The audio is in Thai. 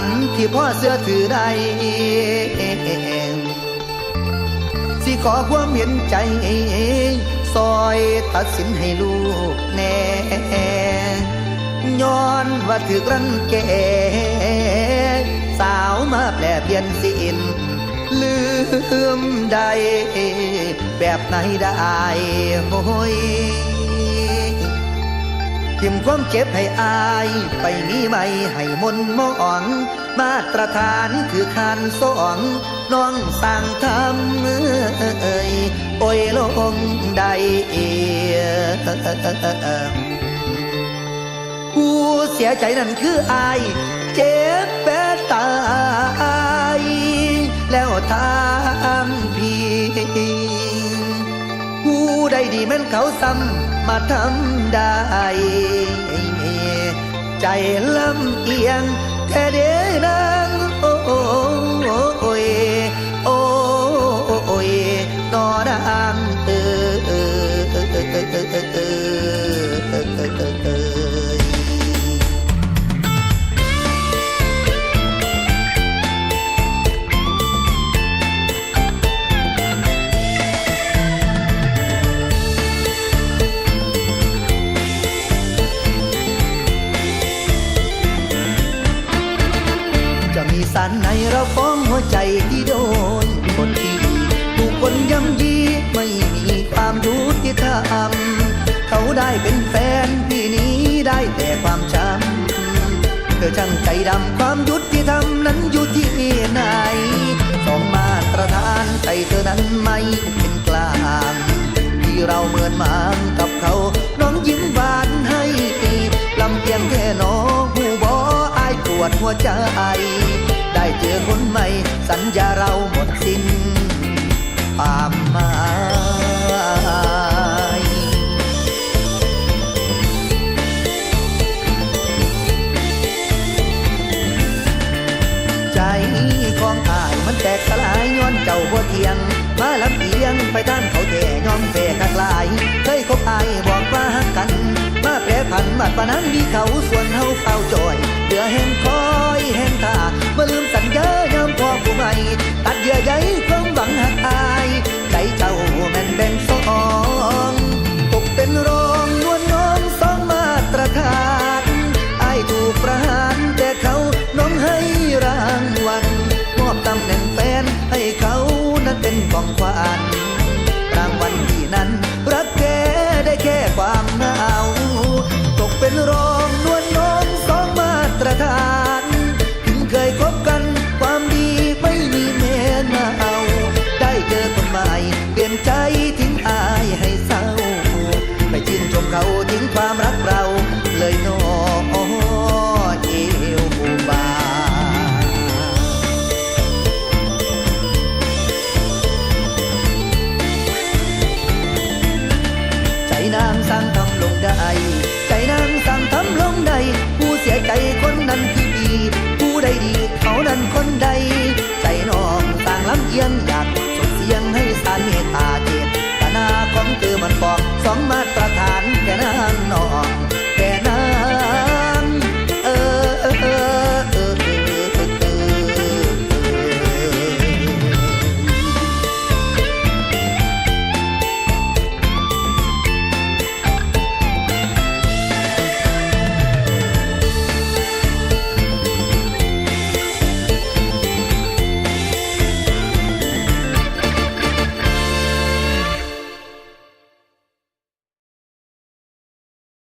นที่พ่อเสื้อถือได้สิขอความเห็นใจซอยตัดสินให้ลูกแน่ย้อนว่าถือรังแกสาวมาแปลเปลี่ยนสิ้นลืมได้แบบไหนได้โอ้ยทิมความเจ็บให้อายไปมีไหมให้มนมองมาตรฐานคือคันสองน้องสั่งทำโอ้ยลงได้ผู้เสียใจนั่นคืออายเจ็บแปรตายแล้วทางพี่ผู้ใดดีแม่นเขาซ้ำมาทำได้ใจลำเอียงแค่เดนางโอ้ยโอ้ยนอดางสันในเราฟ้องหัวใจที่โดนคนที่ผู้คนย่ำยีไม่มีความยุติธรรมเขาได้เป็นแฟนพี่นี้ได้แต่ความจำเธอช่างใจดำความยุติธรรมนั้นอยู่ที่ไหนสองมาตรฐานใจเธอนั้นไม่เป็นกลางที่เราเหมือนหมางกับเขาน้องยิ้มหวานให้ลำเพียงแค่น้องหูบออายปวดหัวใจได้เจอคนใหม่สัญญาเราหมดสิ้นความหมายใจของอายมันแตกสลายย้อนเจ้าบ่เทียงมาลำเอียงไปท่านเขาแต่ยอมแพ้กักลายเคยคบอายบอกว่าฮักกันมาแปรผันมาปะนั้นมีเขาส่วนเฮาเฝ้าจอยเดือแห่งคอยแห่งท่ามาลืมสัญญายอมพอผู้ใหม่ตัดเยื่อใยความหวังหักอายใจเจ้าแม่นแบ่งสองตกเป็นรองนวลน้องสองมาตรฐานอายถูกประหารแต่เขาน้องให้รางวัลมอบตำแหน่งแฟนให้เขานั้นเป็นของขวัญรางวัลที่นั้นรักแค่ได้แค่ความเหงาตกเป็นรองนวลน้องสองมาตรฐานถึงเคยคบกันความดีไม่มีแม้เงาได้เจอคนใหม่เปลี่ยนใจทิ้งอายให้เศร้าไปชื่นชมเขาทิ้งความรักเราเลยน้องเอวบาใจนางสร้างทำลงได้ใจนางสั่งทำลงใดผู้เสียใจคนนั้นคือดีผู้ใดดีเขานั้นคนใดใจน้องต่างลำเอียงอยาก